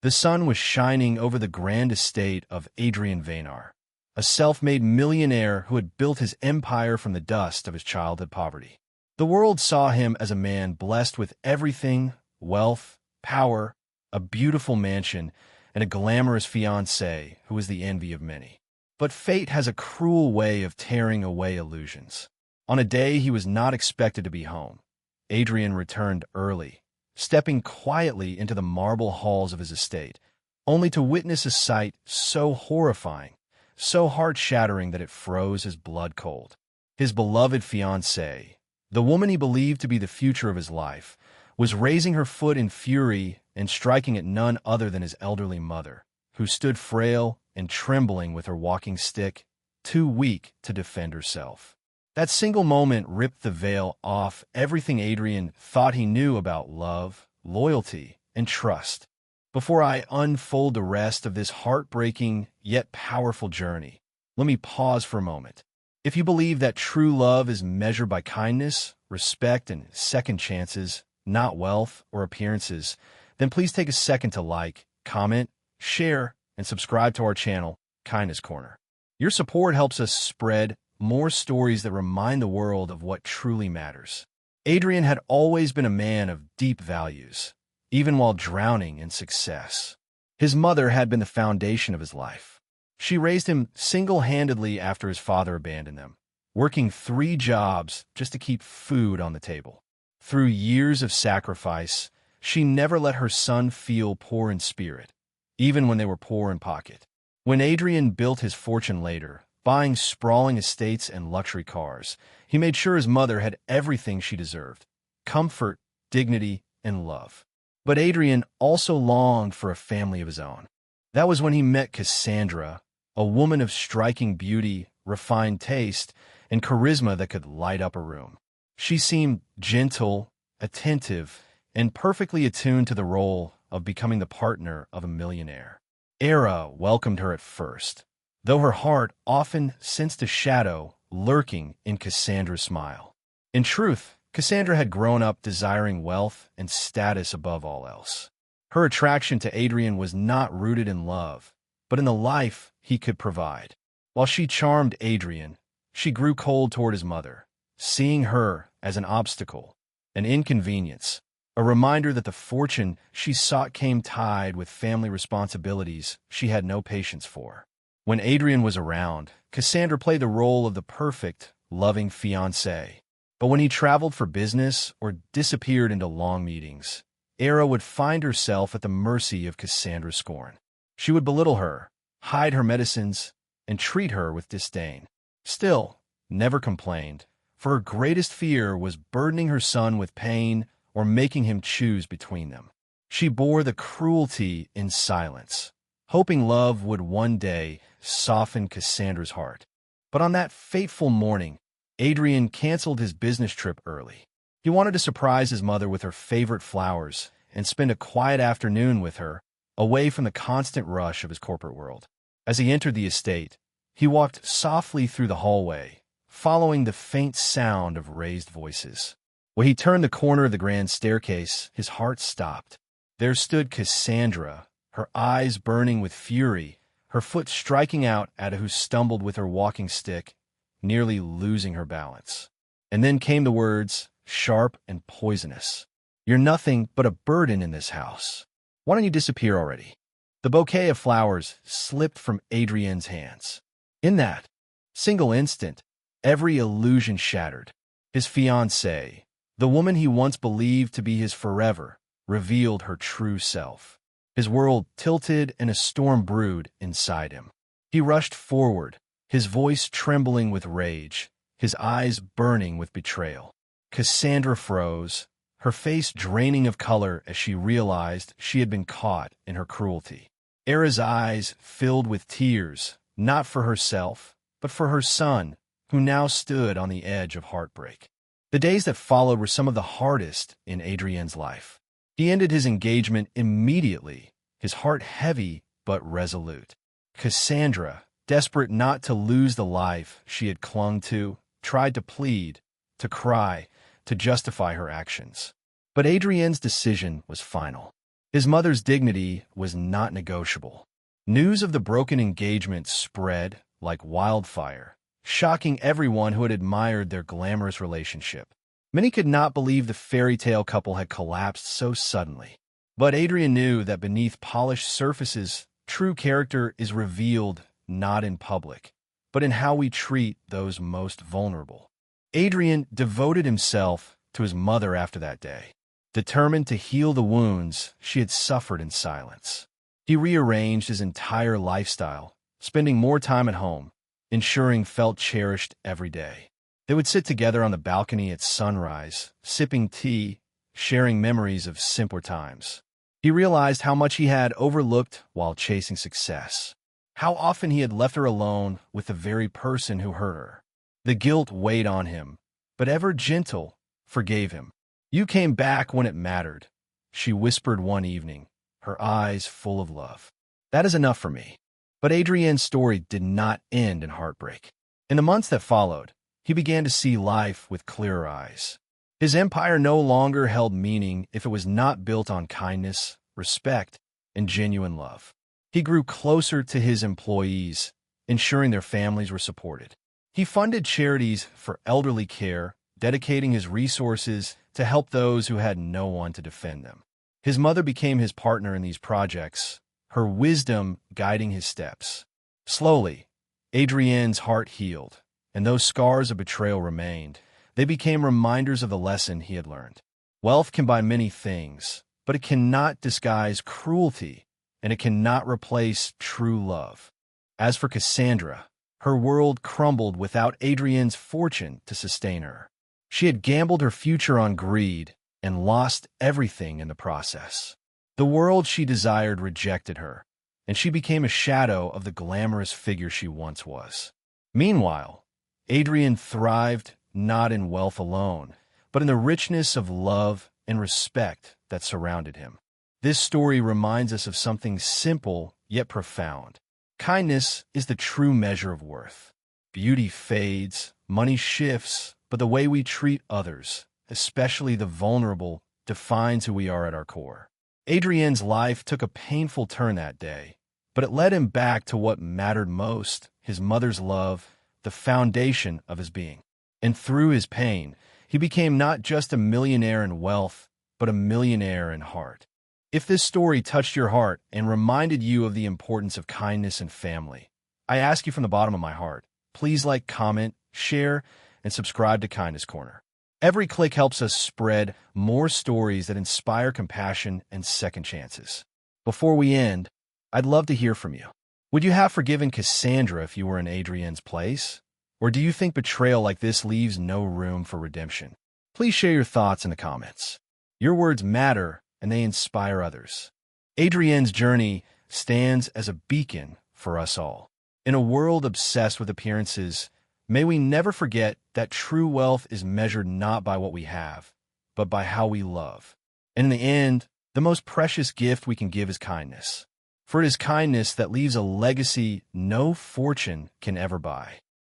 The sun was shining over the grand estate of Adrian Vainar, a self-made millionaire who had built his empire from the dust of his childhood poverty. The world saw him as a man blessed with everything: wealth, power, a beautiful mansion, and a glamorous fiancée who was the envy of many. But fate has a cruel way of tearing away illusions. On a day he was not expected to be home, Adrian returned early, stepping quietly into the marble halls of his estate, only to witness a sight so horrifying, so heart-shattering that it froze his blood cold. His beloved fiancée, the woman he believed to be the future of his life, was raising her foot in fury and striking at none other than his elderly mother, who stood frail and trembling with her walking stick, too weak to defend herself. That single moment ripped the veil off everything Adrian thought he knew about love, loyalty, and trust. Before I unfold the rest of this heartbreaking yet powerful journey, let me pause for a moment. If you believe that true love is measured by kindness, respect, and second chances, not wealth or appearances, then please take a second to like, comment, share, and subscribe to our channel, Kindness Corner. Your support helps us spread more stories that remind the world of what truly matters. Adrian had always been a man of deep values, even while drowning in success. His mother had been the foundation of his life. She raised him single-handedly after his father abandoned them, working 3 jobs just to keep food on the table. Through years of sacrifice, she never let her son feel poor in spirit, even when they were poor in pocket. When Adrian built his fortune later, buying sprawling estates and luxury cars, he made sure his mother had everything she deserved: comfort, dignity, and love. But Adrian also longed for a family of his own. That was when he met Cassandra, a woman of striking beauty, refined taste, and charisma that could light up a room. She seemed gentle, attentive, and perfectly attuned to the role of becoming the partner of a millionaire. Era welcomed her at first, though her heart often sensed a shadow lurking in Cassandra's smile. In truth, Cassandra had grown up desiring wealth and status above all else. Her attraction to Adrian was not rooted in love, but in the life he could provide. While she charmed Adrian, she grew cold toward his mother, seeing her as an obstacle, an inconvenience, a reminder that the fortune she sought came tied with family responsibilities she had no patience for. When Adrian was around, Cassandra played the role of the perfect, loving fiancée. But when he traveled for business or disappeared into long meetings, Era would find herself at the mercy of Cassandra's scorn. She would belittle her, hide her medicines, and treat her with disdain. Still, never complained, for her greatest fear was burdening her son with pain or making him choose between them. She bore the cruelty in silence, hoping love would one day soften Cassandra's heart. But on that fateful morning, Adrian canceled his business trip early. He wanted to surprise his mother with her favorite flowers and spend a quiet afternoon with her, away from the constant rush of his corporate world. As he entered the estate, he walked softly through the hallway, following the faint sound of raised voices. When he turned the corner of the grand staircase, his heart stopped. There stood Cassandra, her eyes burning with fury, her foot striking out at who stumbled with her walking stick, nearly losing her balance. And then came the words, sharp and poisonous. "You're nothing but a burden in this house. Why don't you disappear already?" The bouquet of flowers slipped from Adrian's hands. In that single instant, every illusion shattered. His fiancée, the woman he once believed to be his forever, revealed her true self. His world tilted and a storm brewed inside him. He rushed forward, his voice trembling with rage, his eyes burning with betrayal. Cassandra froze, her face draining of color as she realized she had been caught in her cruelty. Era's eyes filled with tears, not for herself, but for her son, who now stood on the edge of heartbreak. The days that followed were some of the hardest in Adrian's life. He ended his engagement immediately, his heart heavy but resolute. Cassandra, desperate not to lose the life she had clung to, tried to plead, to cry, to justify her actions. But Adrian's decision was final. His mother's dignity was not negotiable. News of the broken engagement spread like wildfire, shocking everyone who had admired their glamorous relationship. Many could not believe the fairy tale couple had collapsed so suddenly. But Adrian knew that beneath polished surfaces, true character is revealed not in public, but in how we treat those most vulnerable. Adrian devoted himself to his mother after that day, determined to heal the wounds she had suffered in silence. He rearranged his entire lifestyle, spending more time at home, ensuring felt cherished every day. They would sit together on the balcony at sunrise, sipping tea, sharing memories of simpler times. He realized how much he had overlooked while chasing success, how often he had left her alone with the very person who hurt her. The guilt weighed on him, but ever gentle, forgave him. "You came back when it mattered," she whispered one evening, her eyes full of love. "That is enough for me." But Adrienne's story did not end in heartbreak. In the months that followed, he began to see life with clearer eyes. His empire no longer held meaning if it was not built on kindness, respect, and genuine love. He grew closer to his employees, ensuring their families were supported. He funded charities for elderly care, dedicating his resources to help those who had no one to defend them. His mother became his partner in these projects, her wisdom guiding his steps. Slowly, Adrienne's heart healed, and though scars of betrayal remained, they became reminders of the lesson he had learned. Wealth can buy many things, but it cannot disguise cruelty, and it cannot replace true love. As for Cassandra, her world crumbled without Adrienne's fortune to sustain her. She had gambled her future on greed and lost everything in the process. The world she desired rejected her, and she became a shadow of the glamorous figure she once was. Meanwhile, Adrian thrived not in wealth alone, but in the richness of love and respect that surrounded him. This story reminds us of something simple yet profound. Kindness is the true measure of worth. Beauty fades, money shifts, but the way we treat others, especially the vulnerable, defines who we are at our core. Adrienne's life took a painful turn that day, but it led him back to what mattered most, his mother's love, the foundation of his being. And through his pain, he became not just a millionaire in wealth, but a millionaire in heart. If this story touched your heart and reminded you of the importance of kindness and family, I ask you from the bottom of my heart, please like, comment, share, and subscribe to Kindness Corner. Every click helps us spread more stories that inspire compassion and second chances. Before we end, I'd love to hear from you. Would you have forgiven Cassandra if you were in Adrienne's place? Or do you think betrayal like this leaves no room for redemption? Please share your thoughts in the comments. Your words matter, and they inspire others. Adrienne's journey stands as a beacon for us all. In a world obsessed with appearances, may we never forget that true wealth is measured not by what we have, but by how we love. And in the end, the most precious gift we can give is kindness. For it is kindness that leaves a legacy no fortune can ever buy.